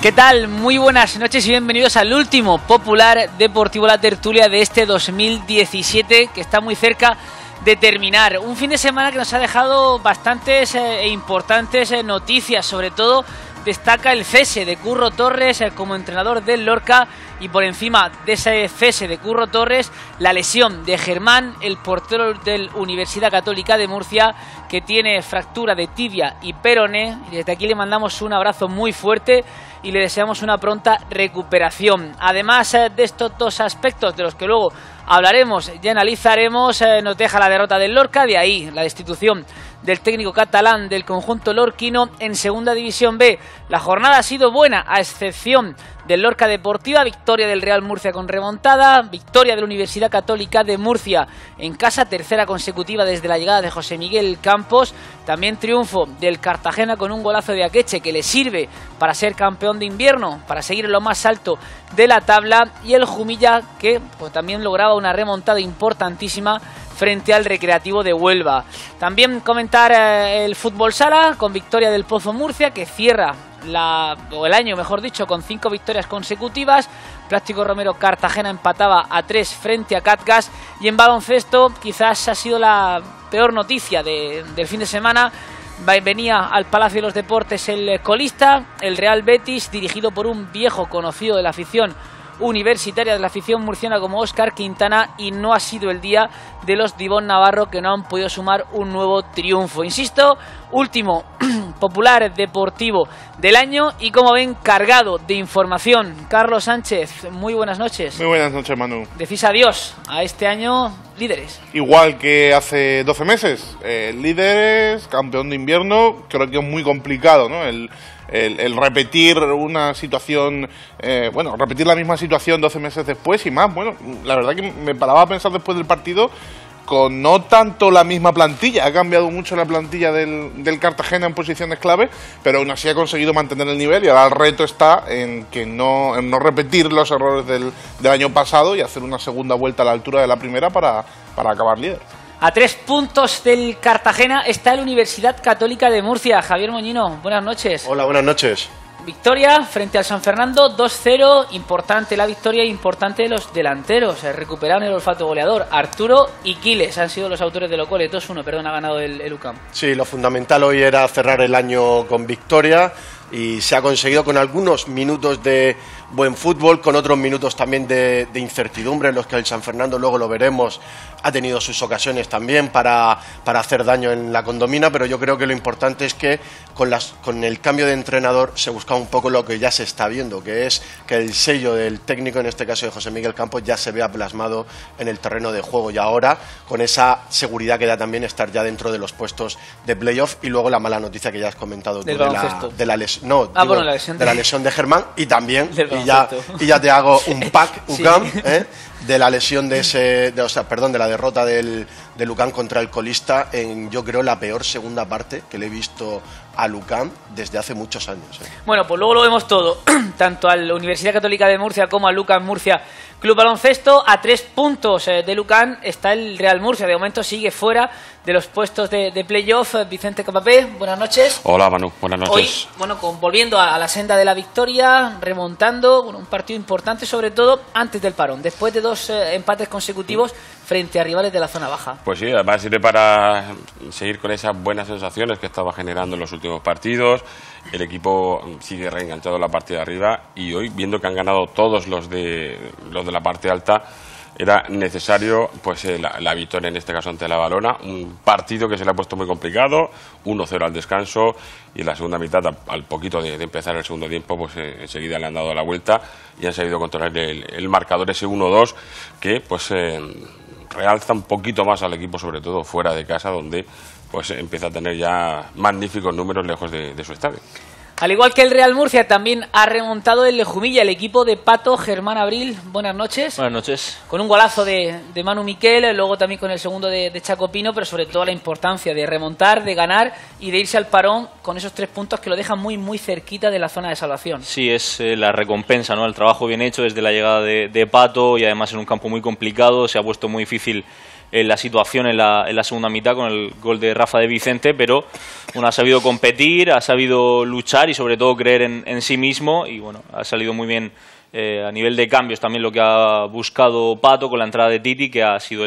¿Qué tal? Muy buenas noches y bienvenidos al último Popular Deportivo La Tertulia de este 2017, que está muy cerca de terminar. Un fin de semana que nos ha dejado bastantes e importantes noticias. Sobre todo destaca el cese de Curro Torres como entrenador del Lorca, y por encima de ese cese de Curro Torres, la lesión de Germán, el portero del Universidad Católica de Murcia, que tiene fractura de tibia y peroné. Y desde aquí le mandamos un abrazo muy fuerte y le deseamos una pronta recuperación. Además de estos dos aspectos, de los que luego hablaremos y analizaremos, nos deja la derrota del Lorca, de ahí la destitución del técnico catalán del conjunto lorquino en Segunda División B. La jornada ha sido buena, a excepción del Lorca Deportiva, victoria del Real Murcia con remontada, victoria de la Universidad Católica de Murcia en casa, tercera consecutiva desde la llegada de José Miguel Campos, también triunfo del Cartagena con un golazo de Akeche que le sirve para ser campeón de invierno, para seguir en lo más alto de la tabla, y el Jumilla, que pues también lograba una remontada importantísima frente al Recreativo de Huelva. También comentar el fútbol sala con victoria del Pozo Murcia, que cierra el año, mejor dicho, con 5 victorias consecutivas. Plástico Romero Cartagena empataba a 3 frente a Catgas. Y en baloncesto quizás ha sido la peor noticia del fin de semana. Venía al Palacio de los Deportes el colista, el Real Betis, dirigido por un viejo conocido de la afición universitaria, de la afición murciana, como Óscar Quintana, y no ha sido el día de los Dibón Navarro, que no han podido sumar un nuevo triunfo. Insisto, último Popular Deportivo del año, y como ven, cargado de información. Carlos Sánchez, muy buenas noches. Muy buenas noches, Manu. Decís adiós a este año líderes. Igual que hace 12 meses, líderes, campeón de invierno. Creo que es muy complicado, ¿no? El repetir una situación, repetir la misma situación 12 meses después y más. Bueno, la verdad que me paraba a pensar después del partido, con no tanto la misma plantilla, ha cambiado mucho la plantilla del Cartagena en posiciones clave, pero aún así ha conseguido mantener el nivel, y ahora el reto está en no repetir los errores del año pasado y hacer una segunda vuelta a la altura de la primera para acabar líder. A 3 puntos del Cartagena está la Universidad Católica de Murcia. Javier Moñino, buenas noches. Hola, buenas noches. Victoria frente al San Fernando, 2-0. Importante la victoria, importante los delanteros. Recuperaron el olfato goleador. Arturo y Quiles han sido los autores del gol. 2-1, perdón, ha ganado el UCAM. Sí, lo fundamental hoy era cerrar el año con victoria, y se ha conseguido con algunos minutos de buen fútbol, con otros minutos también de incertidumbre, en los que el San Fernando, luego lo veremos, ha tenido sus ocasiones también para hacer daño en la Condomina, pero yo creo que lo importante es que con el cambio de entrenador se busca un poco lo que ya se está viendo, que es que el sello del técnico, en este caso de José Miguel Campos, ya se vea plasmado en el terreno de juego, y ahora con esa seguridad que da también estar ya dentro de los puestos de playoff. Y luego la mala noticia que ya has comentado tú, de la lesión de Germán, y también, y ya te hago un pack, UCAM, sí. De la lesión de la derrota del UCAM contra el colista, en, yo creo, la peor segunda parte que le he visto al UCAM desde hace muchos años. Bueno, pues luego lo vemos todo, tanto a la Universidad Católica de Murcia como al UCAM Murcia Club Baloncesto. A 3 puntos del UCAM está el Real Murcia. De momento sigue fuera de los puestos de playoff. Vicente Capapé, buenas noches. Hola, Manu, buenas noches. Hoy, volviendo a la senda de la victoria, remontando, un partido importante, sobre todo antes del parón, después de 2 empates consecutivos frente a rivales de la zona baja. Pues sí, además sirve para seguir con esas buenas sensaciones que estaba generando en los últimos partidos. El equipo sigue reenganchado en la parte de arriba, y hoy, viendo que han ganado todos los de la parte alta, era necesario pues la victoria, en este caso ante la Valona. Un partido que se le ha puesto muy complicado, 1-0 al descanso, y en la segunda mitad, al poquito de empezar el segundo tiempo, pues enseguida le han dado la vuelta y han sabido controlar el marcador, ese 1-2, que pues realza un poquito más al equipo, sobre todo fuera de casa, donde pues empieza a tener ya magníficos números lejos de su estadio. Al igual que el Real Murcia, también ha remontado el Lejumilla, el equipo de Pato Germán Abril. Buenas noches. Buenas noches. Con un golazo de Manu Miquel, luego también con el segundo de Chaco Pino, pero sobre todo la importancia de remontar, de ganar y de irse al parón con esos 3 puntos que lo dejan muy, muy cerquita de la zona de salvación. Sí, es la recompensa, ¿no? El trabajo bien hecho desde la llegada de Pato, y además en un campo muy complicado. Se ha puesto muy difícil la situación en la segunda mitad con el gol de Rafa de Vicente, pero ha sabido competir, ha sabido luchar, y y sobre todo creer en sí mismo, y bueno, ha salido muy bien a nivel de cambios también lo que ha buscado Pato con la entrada de Titi, que ha sido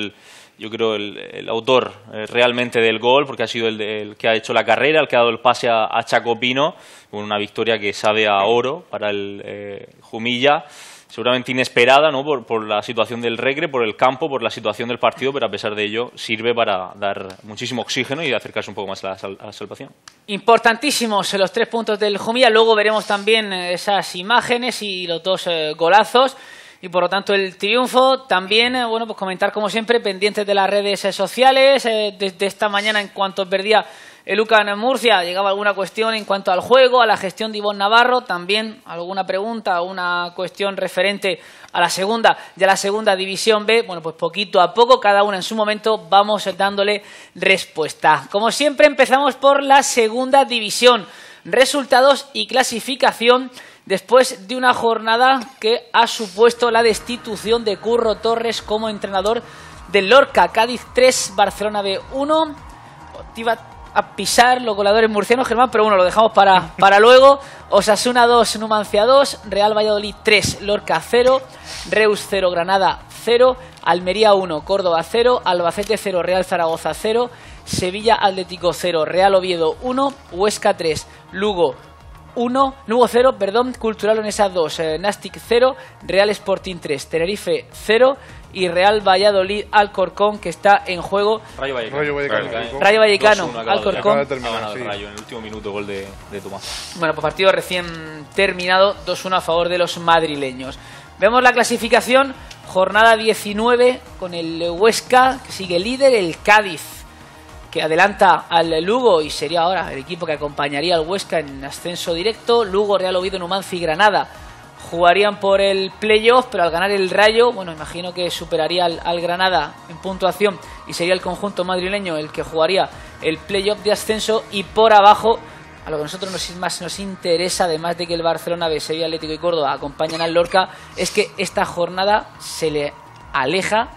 yo creo el autor realmente del gol, porque ha sido el que ha hecho la carrera, el que ha dado el pase a Chaco Pino, con una victoria que sabe a oro para el Jumilla, seguramente inesperada, ¿no? por la situación del Recre, por el campo, por la situación del partido, pero a pesar de ello sirve para dar muchísimo oxígeno y acercarse un poco más a la salvación. Importantísimos los 3 puntos del Jumilla, luego veremos también esas imágenes y los 2 golazos. Y por lo tanto el triunfo también, bueno, pues comentar como siempre, pendientes de las redes sociales. Desde esta mañana, en cuanto perdía el UCAN Murcia, llegaba alguna cuestión en cuanto al juego, a la gestión de Ivonne Navarro, también alguna pregunta, una cuestión referente a la segunda y a la segunda división B. Bueno, pues poquito a poco, cada una en su momento, vamos dándole respuesta. Como siempre, empezamos por la segunda división. Resultados y clasificación después de una jornada que ha supuesto la destitución de Curro Torres como entrenador del Lorca. Cádiz 3, Barcelona B 1. Te iba a pisar los goleadores murcianos, Germán, pero bueno, lo dejamos para luego. Osasuna 2, Numancia 2, Real Valladolid 3, Lorca 0, Reus 0, Granada 0, Almería 1, Córdoba 0, Albacete 0, Real Zaragoza 0, Sevilla Atlético 0, Real Oviedo 1, Huesca 3, Lugo 0, Cultural Leonesa 2, Nastic 0, Real Sporting 3, Tenerife 0 y Real Valladolid Alcorcón, que está en juego. Rayo Vallecano, Alcorcón. Ha ganado el Rayo en el último minuto, gol de Tomás. Bueno, pues partido recién terminado, 2-1 a favor de los madrileños. Vemos la clasificación, jornada 19 con el Huesca, que sigue líder, el Cádiz, que adelanta al Lugo y sería ahora el equipo que acompañaría al Huesca en ascenso directo. Lugo, Real Oviedo, Numancia y Granada jugarían por el playoff, pero al ganar el Rayo, bueno, imagino que superaría al Granada en puntuación y sería el conjunto madrileño el que jugaría el playoff de ascenso. Y por abajo, a lo que a nosotros más nos interesa, además de que el Barcelona B, Sevilla Atlético y Córdoba acompañan al Lorca, es que esta jornada se le aleja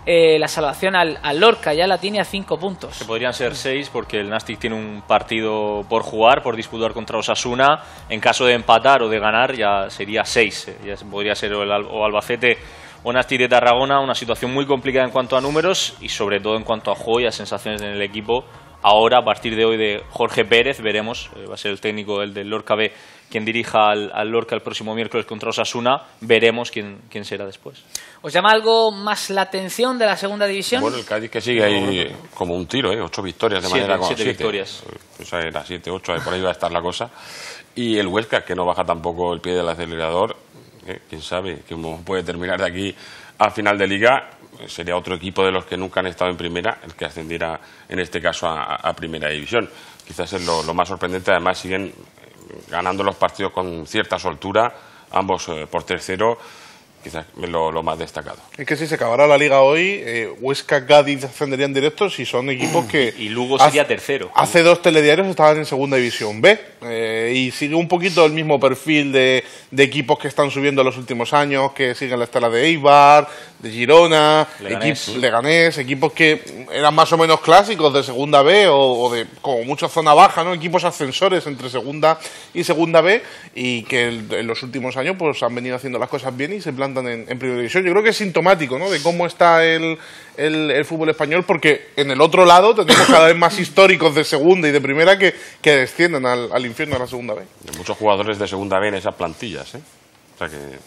la salvación al Lorca, ya la tiene a 5 puntos. Que podrían ser 6 porque el Nastic tiene un partido por jugar, por disputar contra Osasuna. En caso de empatar o de ganar ya sería 6. Ya podría ser o Albacete o Nastic de Tarragona. Una situación muy complicada en cuanto a números y sobre todo en cuanto a juego y a sensaciones en el equipo. Ahora, a partir de hoy, de Jorge Pérez, veremos, va a ser el técnico del Lorca B quien dirija al Lorca el próximo miércoles contra Osasuna, veremos quién será después. ¿Os llama algo más la atención de la segunda división? Bueno, el Cádiz que sigue ahí como un tiro, 8 victorias de manera con 7 victorias. Pues era 7, 8, por ahí va a estar la cosa. Y el Huesca, que no baja tampoco el pie del acelerador, quién sabe cómo puede terminar de aquí al final de liga. Sería otro equipo de los que nunca han estado en primera, el que ascendiera en este caso a primera división. Quizás es lo más sorprendente. Además siguen ganando los partidos con cierta soltura, ambos por 3-0, quizás lo más destacado. Es que si se acabara la liga hoy, Huesca, Cádiz ascenderían directos y son equipos que... Y Lugo sería tercero. Hace 2 telediarios estaban en segunda división B y sigue un poquito el mismo perfil de equipos que están subiendo en los últimos años, que siguen la estela de Eibar, de Girona, Leganés, equipos que eran más o menos clásicos de segunda B o de como mucho zona baja, ¿no? Equipos ascensores entre segunda y segunda B y que en los últimos años pues han venido haciendo las cosas bien y se plantan en primera división. Yo creo que es sintomático, ¿no?, de cómo está el fútbol español, porque en el otro lado tenemos cada vez más históricos de segunda y de primera que descienden al infierno de la segunda B. Hay muchos jugadores de segunda B en esas plantillas, O sea que...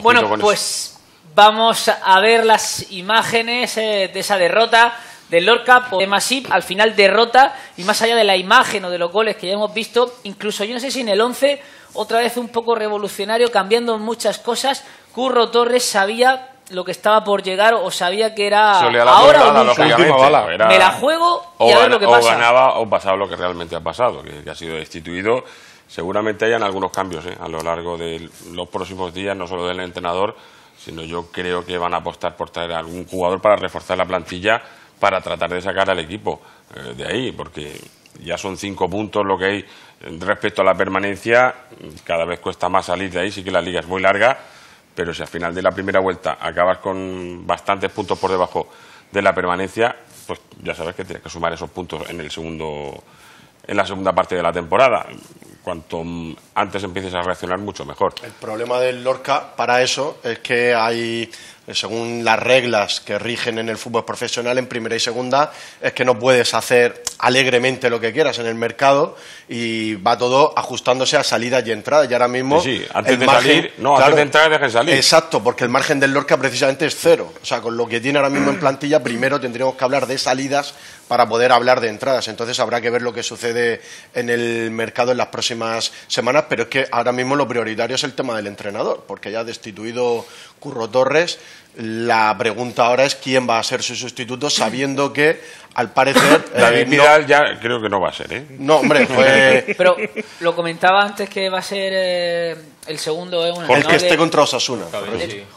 Bueno, pues vamos a ver las imágenes de esa derrota del Lorca por Masip. Al final derrota, y más allá de la imagen o de los goles que ya hemos visto, incluso yo no sé si en el 11, otra vez un poco revolucionario, cambiando muchas cosas. Curro Torres sabía lo que estaba por llegar o sabía que era ahora o nunca. Me la juego y a ver lo que pasa. O ganaba o pasaba lo que realmente ha pasado, que ha sido destituido. Seguramente hayan algunos cambios a lo largo de los próximos días, no solo del entrenador, sino yo creo que van a apostar por traer a algún jugador para reforzar la plantilla, para tratar de sacar al equipo de ahí, porque ya son 5 puntos lo que hay respecto a la permanencia. Cada vez cuesta más salir de ahí, sí que la liga es muy larga, pero si al final de la primera vuelta acabas con bastantes puntos por debajo de la permanencia, pues ya sabes que tienes que sumar esos puntos en la segunda parte de la temporada. cuanto antes empieces a reaccionar, mucho mejor. El problema del Lorca para eso es que hay, según las reglas que rigen en el fútbol profesional en primera y segunda, es que no puedes hacer alegremente lo que quieras en el mercado y va todo ajustándose a salidas y entradas. Y ahora mismo Sí, antes de salir, antes de entrar dejen salir. Exacto, porque el margen del Lorca precisamente es cero. O sea, con lo que tiene ahora mismo en plantilla, primero tendríamos que hablar de salidas para poder hablar de entradas. Entonces habrá que ver lo que sucede en el mercado en las próximas semanas, pero es que ahora mismo lo prioritario es el tema del entrenador, porque ya ha destituido Curro Torres. La pregunta ahora es quién va a ser su sustituto, sabiendo que, al parecer... David Vidal ya creo que no va a ser, ¿eh? No, hombre, fue... Pero lo comentaba antes que va a ser el segundo, el que esté contra Osasuna.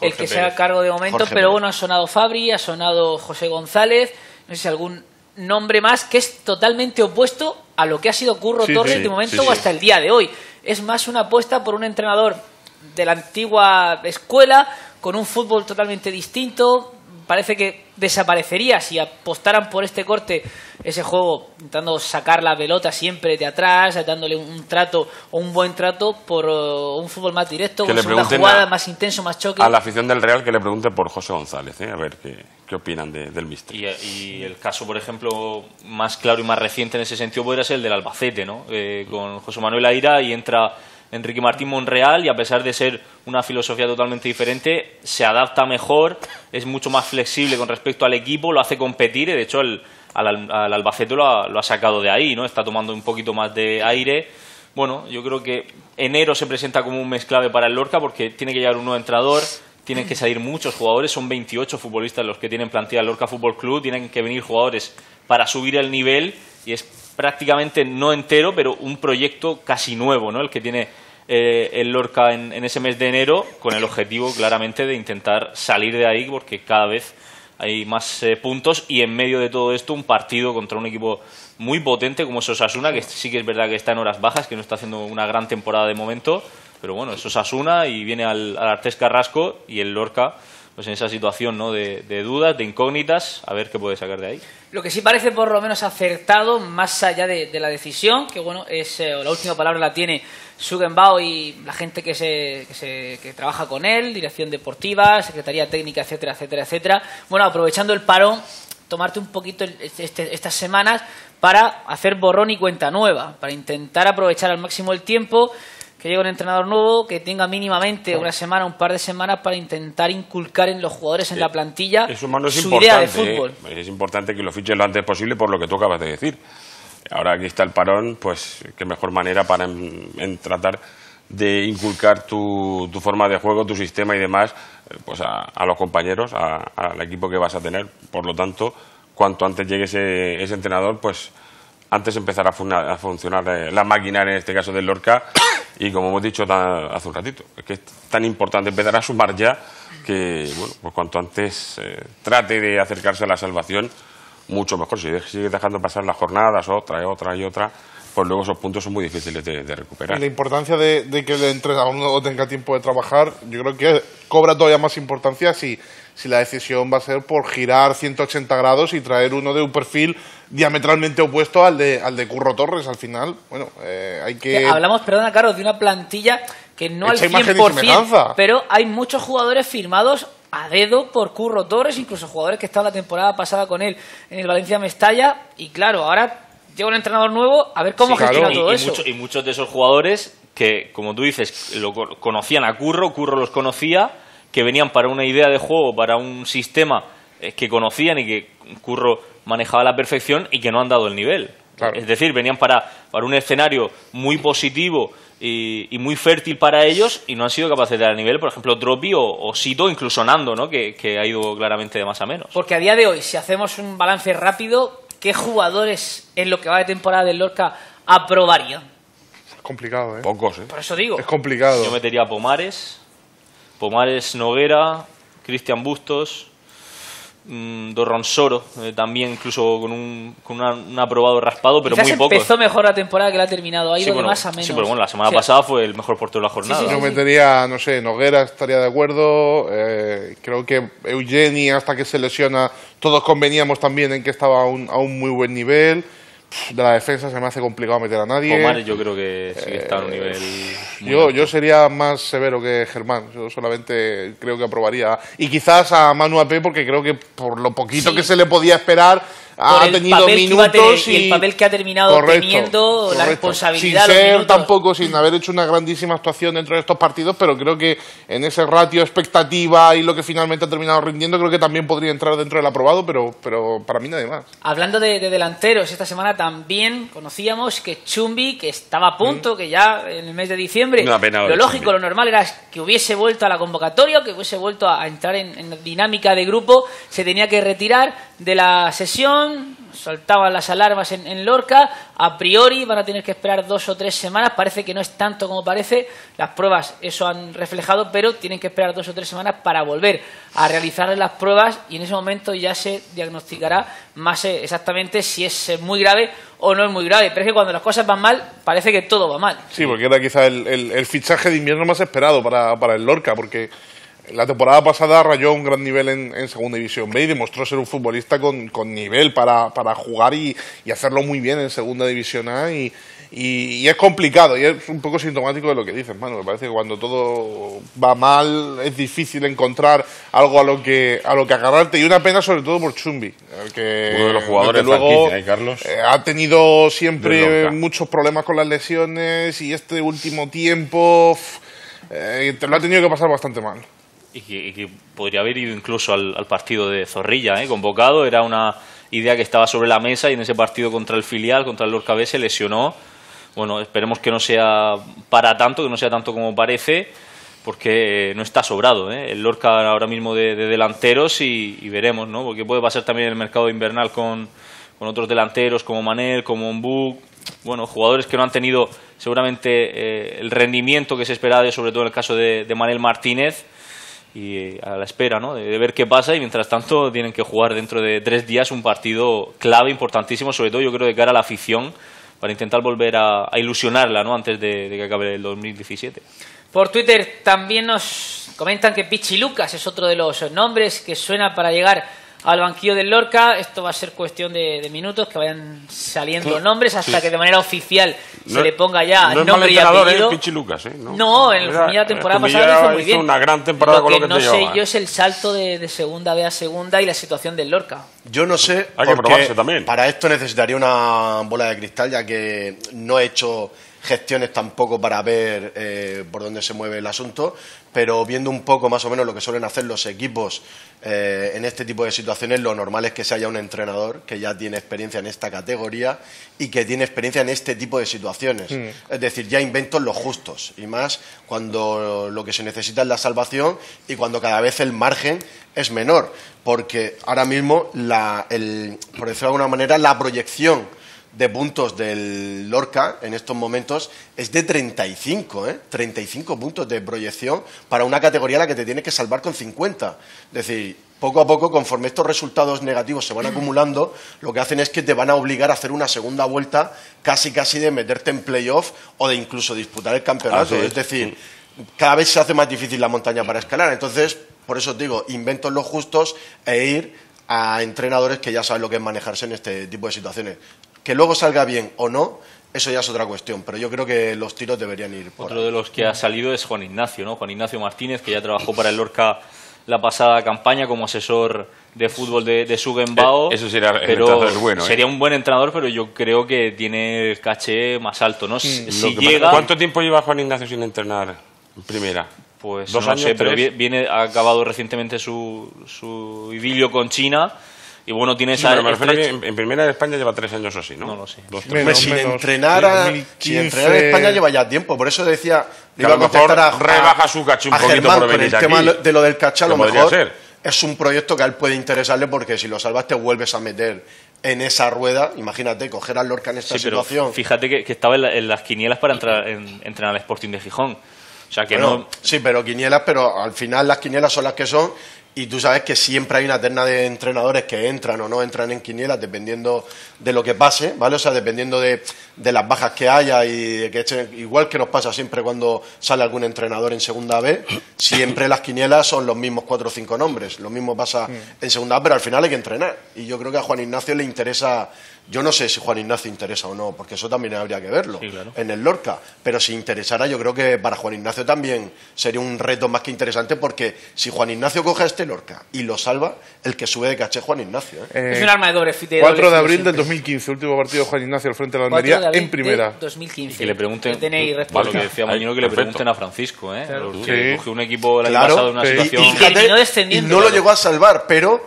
El que se haga cargo de momento, Jorge pero Pérez. bueno, ha sonado Fabri, ha sonado José González, no sé si algún nombre más que es totalmente opuesto a lo que ha sido Curro Torres de momento o hasta el día de hoy. Es más una apuesta por un entrenador de la antigua escuela, con un fútbol totalmente distinto. Parece que desaparecería si apostaran por este corte, ese juego, intentando sacar la pelota siempre de atrás, dándole un trato o un buen trato por un fútbol más directo, Que con le segunda pregunten jugada, más intenso, más choque. A la afición del Real que le pregunte por José González, a ver qué opinan del míster. Y el caso, por ejemplo, más claro y más reciente en ese sentido podría ser el del Albacete, ¿no? Con José Manuel Aira, y entra Enrique Martín Monreal, y a pesar de ser una filosofía totalmente diferente, se adapta mejor, es mucho más flexible con respecto al equipo, lo hace competir, y de hecho al Albacete lo ha sacado de ahí, ¿no? Está tomando un poquito más de aire. Bueno, yo creo que enero se presenta como un mes clave para el Lorca, porque tiene que llegar un nuevo entrenador, tienen que salir muchos jugadores, son 28 futbolistas los que tienen plantilla el Lorca Fútbol Club, tienen que venir jugadores para subir el nivel, y es prácticamente no entero, pero un proyecto casi nuevo, ¿no? El que tiene el Lorca en ese mes de enero, con el objetivo claramente de intentar salir de ahí, porque cada vez hay más puntos, y en medio de todo esto un partido contra un equipo muy potente como es Osasuna, que sí que es verdad que está en horas bajas, que no está haciendo una gran temporada de momento, pero bueno, es Osasuna y viene al Artés Carrasco, y el Lorca pues en esa situación, ¿no? de dudas, de incógnitas, a ver qué puede sacar de ahí. Lo que sí parece por lo menos acertado, más allá de la decisión, que bueno, es la última palabra la tiene Sugenbau y la gente que trabaja con él, dirección deportiva, secretaría técnica, etcétera, etcétera, etcétera. Bueno, aprovechando el parón, tomarte un poquito estas semanas para hacer borrón y cuenta nueva, para intentar aprovechar al máximo el tiempo, que llegue un entrenador nuevo, que tenga mínimamente una semana, un par de semanas para intentar inculcar en los jugadores, en la plantilla, su idea de fútbol. Es importante que lo fiches lo antes posible, por lo que tú acabas de decir. Ahora aquí está el parón, pues qué mejor manera para en tratar de inculcar tu forma de juego, tu sistema y demás, pues a los compañeros, al equipo que vas a tener. Por lo tanto, cuanto antes llegue ese entrenador, pues antes empezará a funcionar la maquinaria, en este caso del Lorca, y como hemos dicho hace un ratito, es que es tan importante empezar a sumar ya que, bueno, pues cuanto antes trate de acercarse a la salvación, mucho mejor. Si sigues dejando pasar las jornadas, otra, pues luego esos puntos son muy difíciles de recuperar. La importancia de que el entrenador no tenga tiempo de trabajar, yo creo que cobra todavía más importancia si la decisión va a ser por girar 180 grados y traer uno de un perfil diametralmente opuesto al de Curro Torres. Al final, bueno, hay que... Hablamos, perdona, Carlos, de una plantilla que no al Hecha imagen y 100%, semejanza. pero hay muchos jugadores firmados a dedo por Curro Torres, incluso jugadores que estaban la temporada pasada con él en el Valencia Mestalla, y claro, ahora llega un entrenador nuevo, a ver cómo gestiona todo eso. Y muchos de esos jugadores que, como tú dices, lo conocían a Curro los conocía, que venían para una idea de juego, para un sistema que conocían y que Curro manejaba a la perfección, y que no han dado el nivel. Claro. Es decir, venían para un escenario muy positivo y muy fértil para ellos, y no han sido capaces de dar el nivel. Por ejemplo, Tropi o Sito, incluso Nando, ¿no? que ha ido claramente de más a menos. Porque a día de hoy, si hacemos un balance rápido, ¿qué jugadores en lo que va de temporada del Lorca aprobarían? Es complicado, ¿eh? Pocos, Por eso digo. Es complicado. Yo metería a Pomares, Noguera, Cristian Bustos, Dorronsoro, también incluso con un aprobado raspado, pero Quizás muy poco. empezó mejor la temporada que la ha terminado, ha ido de más a menos. Sí, pero bueno, la semana pasada fue el mejor portero de la jornada. Yo metería, no sé, Noguera estaría de acuerdo. Creo que Eugeni, hasta que se lesiona, todos conveníamos también en que estaba a un muy buen nivel. de la defensa se me hace complicado meter a nadie. Omar yo creo que sí que está en un nivel muy alto. Yo sería más severo que Germán. Yo solamente creo que aprobaría. Y quizás a Manu AP, porque creo que por lo poquito que se le podía esperar, ha tenido minutos y el papel que ha terminado teniendo, la responsabilidad. Sin haber hecho una grandísima actuación dentro de estos partidos, pero creo que en ese ratio expectativa y lo que finalmente ha terminado rindiendo, creo que también podría entrar dentro del aprobado, pero para mí nadie más. Hablando de delanteros, esta semana también conocíamos que Chumbi, que estaba a punto, que ya en el mes de diciembre, lo lógico, Chumbi, lo normal era que hubiese vuelto a la convocatoria, que hubiese vuelto a entrar en dinámica de grupo, se tenía que retirar de la sesión. Saltaban las alarmas en Lorca. A priori van a tener que esperar 2 o 3 semanas. Parece que no es tanto como parece. Las pruebas eso han reflejado, pero tienen que esperar 2 o 3 semanas para volver a realizar las pruebas y en ese momento ya se diagnosticará más exactamente si es muy grave o no es muy grave. Pero es que cuando las cosas van mal, parece que todo va mal. Sí, porque era quizá el fichaje de invierno más esperado para el Lorca, porque la temporada pasada rayó un gran nivel en Segunda División B y demostró ser un futbolista con nivel para jugar y hacerlo muy bien en Segunda División A y es complicado y es un poco sintomático de lo que dices, Manu. Me parece que cuando todo va mal es difícil encontrar algo a lo que agarrarte y una pena sobre todo por Chumbi, que uno de los jugadores luego Carlos, ha tenido siempre muchos problemas con las lesiones y este último tiempo te lo ha tenido que pasar bastante mal. Y que podría haber ido incluso al partido de Zorrilla, convocado. Era una idea que estaba sobre la mesa y en ese partido contra el filial, contra el Lorca B, se lesionó. Bueno, esperemos que no sea para tanto, que no sea tanto como parece, porque no está sobrado, el Lorca ahora mismo de delanteros y veremos, ¿no? Porque puede pasar también en el mercado invernal con otros delanteros como Manel, como Ombú. Bueno, jugadores que no han tenido seguramente el rendimiento que se esperaba, sobre todo en el caso de Manel Martínez. Y a la espera, ¿no?, de ver qué pasa y mientras tanto tienen que jugar dentro de 3 días un partido clave, importantísimo, sobre todo yo creo de cara a la afición, para intentar volver a ilusionarla, ¿no?, antes de que acabe el 2017. Por Twitter también nos comentan que Pichi Lucas es otro de los nombres que suena para llegar al banquillo del Lorca. Esto va a ser cuestión de minutos, que vayan saliendo nombres hasta que de manera oficial se le ponga ya nombre y apellido. Pichi Lucas, No, en la temporada pasada lo hizo muy bien. Una gran temporada lo con que lo que no te sé llevaba. yo es el salto de segunda B a segunda y la situación del Lorca. Yo no sé, hay que probarse también. Para esto necesitaría una bola de cristal, ya que no he hecho gestiones tampoco para ver por dónde se mueve el asunto, pero viendo un poco más o menos lo que suelen hacer los equipos en este tipo de situaciones, lo normal es que se haya un entrenador que ya tiene experiencia en esta categoría y que tiene experiencia en este tipo de situaciones. Es decir, ya inventos los justos, y más cuando lo que se necesita es la salvación y cuando cada vez el margen es menor, porque ahora mismo, por decirlo de alguna manera, la proyección de puntos del Lorca en estos momentos es de 35, 35 puntos de proyección para una categoría a la que te tienes que salvar con 50. Es decir, poco a poco, conforme estos resultados negativos se van acumulando, lo que hacen es que te van a obligar a hacer una segunda vuelta casi de meterte en playoff o de incluso disputar el campeonato. Es decir, cada vez se hace más difícil la montaña para escalar. Entonces, por eso os digo, inventos los justos e ir a entrenadores que ya saben lo que es manejarse en este tipo de situaciones. Que luego salga bien o no, eso ya es otra cuestión, pero yo creo que los tiros deberían ir por Otro ahí. de los que ha salido es Juan Ignacio, ¿no? Juan Ignacio Martínez, que ya trabajó para el Lorca la pasada campaña como asesor de fútbol de Sugenbao. Eso sería pero bueno, sería un buen entrenador, pero yo creo que tiene el caché más alto, ¿no? Si llega... ¿Cuánto tiempo lleva Juan Ignacio sin entrenar en primera? Pues 2 no años, sé, pero 3. ha acabado recientemente su idilio con China. Y bueno, tiene esa... Pero me refiero que en primera de España lleva 3 años o así, ¿no? No lo sé. Sin entrenar en España lleva ya tiempo, por eso decía... Que a lo mejor rebaja su caché un poquito Germán, por venir con el tema aquí. de lo del caché, a lo Podría mejor ser. es un proyecto que a él puede interesarle, porque si lo salvas te vuelves a meter en esa rueda. Imagínate, coger al Lorca en esta situación. Pero fíjate que estaba en las quinielas para entrenar al Sporting de Gijón. O sea que no... Sí, pero quinielas, pero al final las quinielas son las que son. Y tú sabes que siempre hay una terna de entrenadores que entran o no entran en quinielas dependiendo de lo que pase, ¿vale? O sea, dependiendo de las bajas que haya y de que echen, igual que nos pasa siempre cuando sale algún entrenador en Segunda B, siempre las quinielas son los mismos 4 o 5 nombres. Lo mismo pasa en Segunda A, pero al final hay que entrenar. Y yo creo que a Juan Ignacio le interesa Yo no sé si Juan Ignacio interesa o no, porque eso también habría que verlo Sí, claro. en el Lorca. Pero si interesara, yo creo que para Juan Ignacio también sería un reto más que interesante, porque si Juan Ignacio coge a este Lorca y lo salva, el que sube de caché es Juan Ignacio. Es un arma de doble filo. 4 de abril del 2015, último partido de Juan Ignacio al frente de la 4 de Almería abril en primera. de 2015. Que le pregunten, tenéis lo que decía Ahí, Moñino, que le perfecto. pregunten a Francisco, ¿eh? Claro. Que Sí. cogió un equipo el año Claro, pasado en una sí. situación... Y fíjate, terminó descendiendo, y no lo claro. llegó a salvar, pero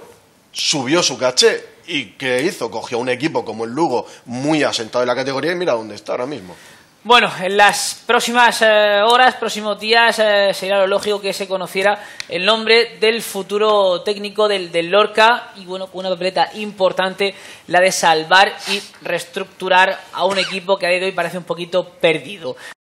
subió su caché. ¿Y qué hizo? Cogió un equipo como el Lugo, muy asentado en la categoría, y mira dónde está ahora mismo. Bueno, en las próximas horas, próximos días, sería lo lógico que se conociera el nombre del futuro técnico del Lorca, y bueno, una papeleta importante, la de salvar y reestructurar a un equipo que a día de hoy parece un poquito perdido.